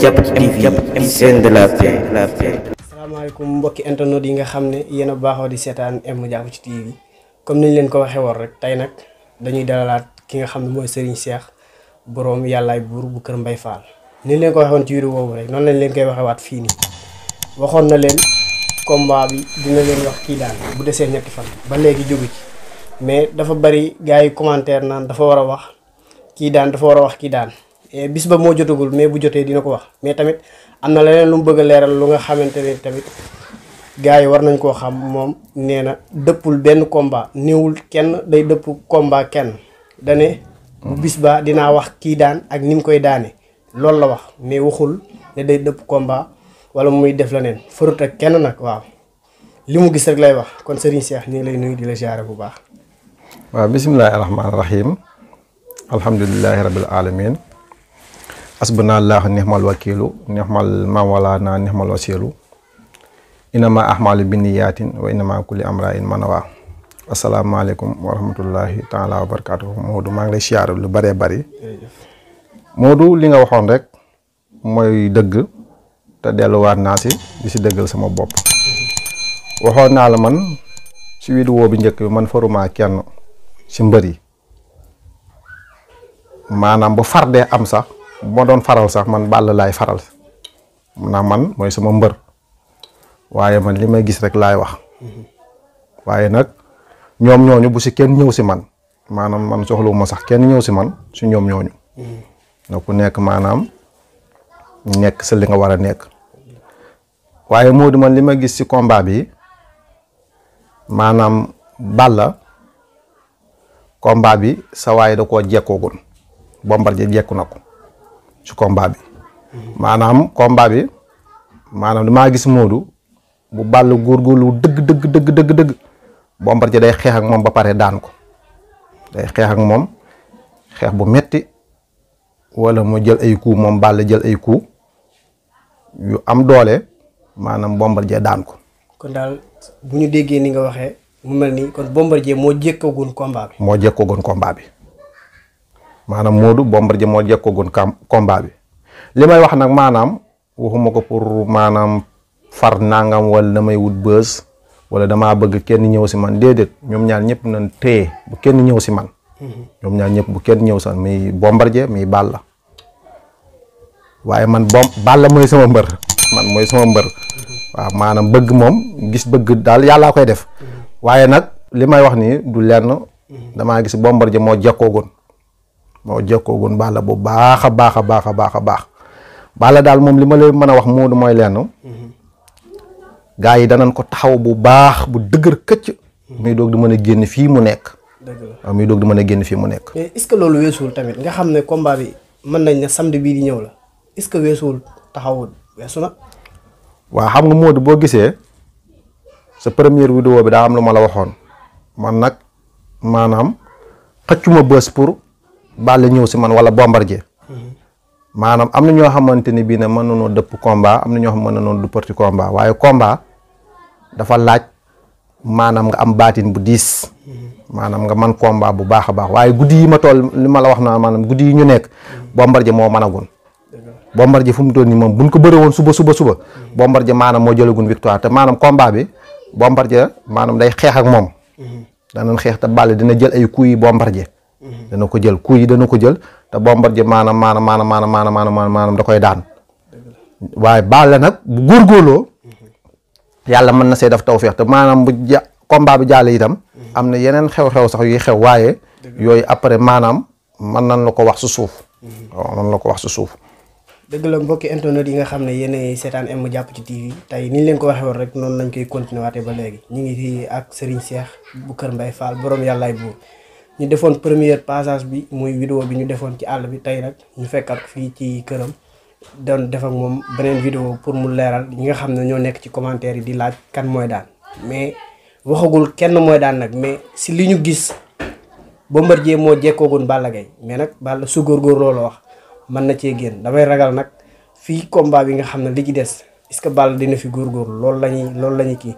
Jàpp TV chaîne de la paix. Asalaamaaleykum mbokki internet yi nga xam ne yéen a baaxoo di seetaan Jàpp ci TV comme niñ leen ko waxee woon rek tey nag dañuy dalalaat ki nga xam ne mooy Serigne Cheikh boroom yàllaay buur bu Kër Mbaye Fall. niñ leen ko waxee woon ci vidéo boobu rek noonu lañ leen koy waxee waat fii nii waxoon na leen combat bi dina leen wax kii daan bu desee ñetti fan ba léegi jógu ci mais dafa bari gars yi commentaire naan dafa war a wax kii daan dafa war a wax kii daan. bis ba moo jotagul mais bu jotee dina ko wax mais tamit am na leneen lu mu bëgg a leeral lu nga xamante ne tamit gars yi war nañ koo xam moom nee na dëppul benn combat néewul kenn day dëpp combat kenn dane bu bis ba dinaa wax kii daan ak ni mu koy daane loolu la wax mais waxul ne day dëpp combat wala muy def leneen farut ak kenn nag waaw li mu gis rek lay wax kon Serigne Cheikh ñu ngi lay nuyu di la ziare bu baax. waaw bisimilahi rahmaani rahim alhamdulilahi rabil alamin asbuna allah nihmal wakilu nihmal mawala na nihmal wasilu inama ahmalu binniyatin wa inama kulli amrain manawa asalaamaaleykum wa rahmatullahi taala wa barakatuhu Modou maa ngi lay siyaare lu bëree bëri Modou li nga waxoon rek mooy dëgg te delluwaat naa si di si dëggal sama bopp waxoon naa la man si vidéo bi njëkk bi man faruma kenn si mbër yi maanaam bu fardee am sax bu ma doon faral sax man Balla laay faral ndax man mooy sama mbër waaye man li may gis rek laay wax waaye nag ñoom ñooñu bu si kenn ñëw si man maanaam man soxlawuma sax kenn ñëw si man si ñoom ñooñu na ku nekk maanaam nekk sa li nga war a nekk waaye Modou man li ma gis si combat bi maanaam Balla combat bi sa waay da koo jekkoogun Bombardier jekku na ko ci combat bi maanaam combat bi maanaam damaa gis Modou bu Balla góorgóorlu dëgg Bombardier day xeex ak moom ba pare daan ko day xeex ak moom xeex bu metti wala mu jël ay coup moom Balla jël ay coup yu am doole maanaam Bombardier daan ko. kon daal bu ñu déggee ni nga waxee mu mel ni kon Bombardier moo jékkagoon combat bi. moo jékkagoon combat bi. maanaam Modou Bombardier moo jekkoogoon combat bi li may wax nag maanaam waxuma ko pour maanaam far nangam wala damay wut bës wala damaa bëgg kenn ñëw si man déedéet ñoom ñaar ñëpp nañ téye bu kenn ñëw si man ñoom ñaar ñëpp bu kenn ñëw si man muy Bombardier muy Balla waaye man Balla mooy sama mbër man mooy sama mbër waaw maanaam bëgg moom gis bëgg daal yàllaa koy def waaye nag li may wax nii du lenn damaa gis Bombardier moo jekkoogoon Balla bu baax a baax Balla daal moom li ma lay mën a wax Modou mooy lenn gaa yi danañ ko taxaw bu baax bu dëgër këcc muy doog di mën a génn fii mu nekk waaw muy doog di mën a génn fii mu nekk mais est-ce que loolu weesuwul tamit nga xam ne combat bi mën nañ ne samedi bii di ñëw la est-ce que weesuwul taxawul weesu na waaw xam nga Modou boo gisee sa première vidéo bi daa am lu ma la waxoon man nag maanaam xëccuma bës pour Balla ñëw si man wala Bombardier maanaam am na ñoo xamante ni bii ne mën nañoo dëpp combat am na ñoo xam mën nañoo dëppati combat waaye combat dafa laaj maanaam nga am baatin bu diis maanaam nga man combat bu baax a baax waaye guddi yi ma toll li ma la wax naa maanaam guddi yi ñu nekk Bombardier moo mënagoon Bombardier fu mu toll nii moom buñ ko bëre woon suba Bombardier maanaam moo jëlagun victoire te maanaam combat bi Bombardier maanaam day xeex ak moom danañ xeex te Balla dina jël ay coups yi Bombardier dana ko jël coup yi dana ko jël te Bombardier maanaam da koy daan waaye Balla nag bu góorgóorloo yàlla mën na see def tawfeex te maanaam bu combat bi jàll itam am na yeneen xew-xew sax yuy xew waaye yooyu après maanaam mën nañ la ko wax su suuf waaw mën la ko wax su suuf dëgg la mbokki internet yi nga xam ne yéen seetaan Jàpp ci TV tey ni ñu leen ko waxee woon rek noonu lañ koy continuer waatee ba léegi ñu ngi fii ak Serigne Cheikh bu Kër Mbaye Fall borom yàllaay buur ñu defoon première passage bi muy vidéo bi ñu defoon ci àll bi tey nag ñu fekkat fii ci këram doon def ak moom beneen vidéo pour mu leeral ñi nga xam ne ñoo nekk ci commentaire yi di laaj kan mooy daan mais waxagul kenn mooy daan nag mais si li ñu gis Bombardier moo jekkoogoon Balla Gaye mais nag Balla su góorgóor loolu wax mën na cee génn damay ragal nag fii combat bi nga xam ne li ci des est-ce que Balla dina fi góorgóorlu loolu la ñuy kii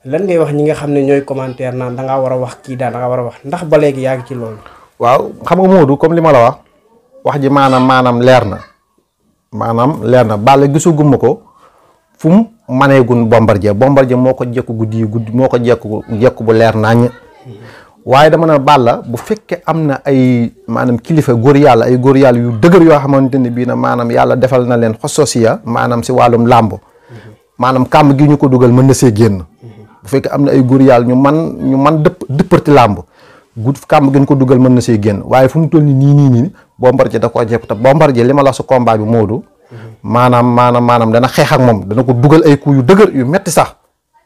lan ngay wax ñi nga xam ne ñooy commentaire naan dangaa war a wax kii daan dangaa war a wax ndax ba léegi yaa ngi ci loolu. waaw xam nga Modou comme li ma la wax ji maanaam leer na maanaam leer na Balla gisuguma ko fu mu maneegun Bombardier moo ko jekku guddi yi guddi moo ko jekku bu leer naññ waaye dama ne Balla bu fekkee am na ay maanaam kilifa góor yàlla ay góor yàlla yu dëgër yoo xamante ne bii na maanaam yàlla defal na leen xososiya maanaam si wàllum làmb maanaam kàmb gi ñu ko dugal mën na see génn bu fekkee am na ay góor yàlla ñu man dëpparti làmb kàmb gi ñu ko dugal mën na see génn waaye fu mu toll nii Bombardier da koo jekk te Bombardier li ma la sa combat bi Modou maanaam dana xeex ak moom dana ko dugal ay coups yu dëgër yu metti sax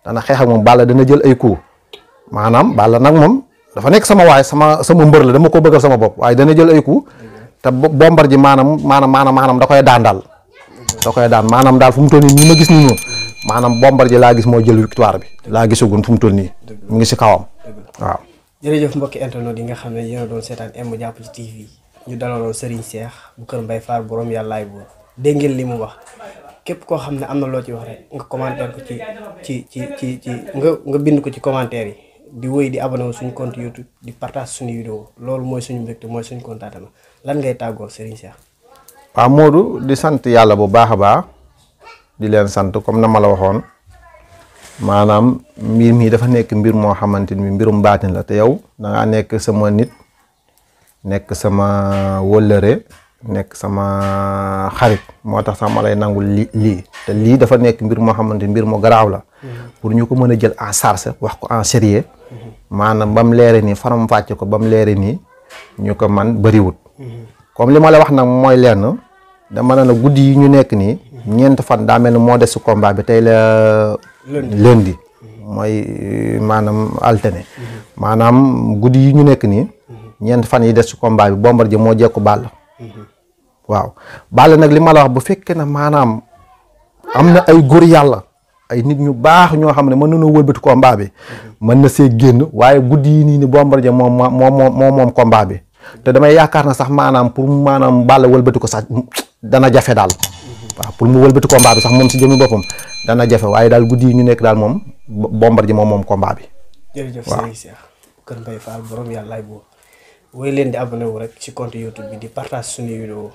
dana xeex ak moom Balla dana jël ay coups maanaam Balla nag moom dafa nekk sama waay sama mbër la dama ko bëggal sama bopp waaye dana jël ay coups te Bombardier maanaam da koy daan daal maanaam daal fu mu toll nii ma gis nii noonu maanaam Bombardier laa gis moo jël victoire bi laa gisagun fu mu toll nii mu ngi si kawam waaw. jërëjëf mbokki internet yi nga xam ne yéen a doon seetaan M Diapp ci TV ñu dalaloon Serigne Cheikh bu Kër Mbaye Fall borom yàllaay buur dégg ngeen li mu wax képp koo xam ne am na loo ci wax rek nga commentaire ko ci nga bind ko ci commentaire yi di wéy di abonné wu suñu compte YouTube di partage suñu vidéo loolu mooy suñu mbégte mooy suñu contentement lan ngay tàggoo Serigne Cheikh. waaw Modou di sant yàlla bu baax a baax di leen sant comme na ma la waxoon maanaam mbir mi dafa nekk mbir moo xamante ni mbirum baatin la te yow da ngaa nekk sama nit nekk sama wëllëre nekk sama xarit moo tax sax ma lay nangul lii te lii dafa nekk mbir moo xamante ni mbir mu garaaw la pour ñu ko mën a jël en charge wax ko en sérieux maanaam ba mu leere nii faram fàcce ko ba mu leere nii ñu ko man bëriwut comme li ma la wax nag mooy lenn dama ne la guddi yi ñu nekk nii ñeent fan daa mel ni moo des si combat bi tey la lundi mooy maanaam alterné maanaam guddi yi ñu nekk nii ñeent fan yi des si combat bi Bombardier moo jekku Balla waaw Balla nag li ma la wax bu fekkee na maanaam am na ay góor yàlla ay nit ñu baax ñoo xam ne mën nañoo wëlbati combat bi mën na see génn waaye guddi yi nii ni Bombardier moom combat bi te damay yaakaar na sax maanaam pour maanaam Balla wëlbati ko sax dana jafe daal waaw pour mu wëlbati combat bi sax moom si jëmi boppam dana jafe waaye daal guddi yi ñu nekk daal moom Bombardier moom combat bi. jërëjëf Serigne Cheikh Kër Mbaye Fall borom yàllaay buur woy leen di abonné wu rek ci compte YouTube bi di partage suñuy vidéo.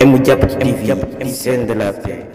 M Diapp TV, scène de la paix.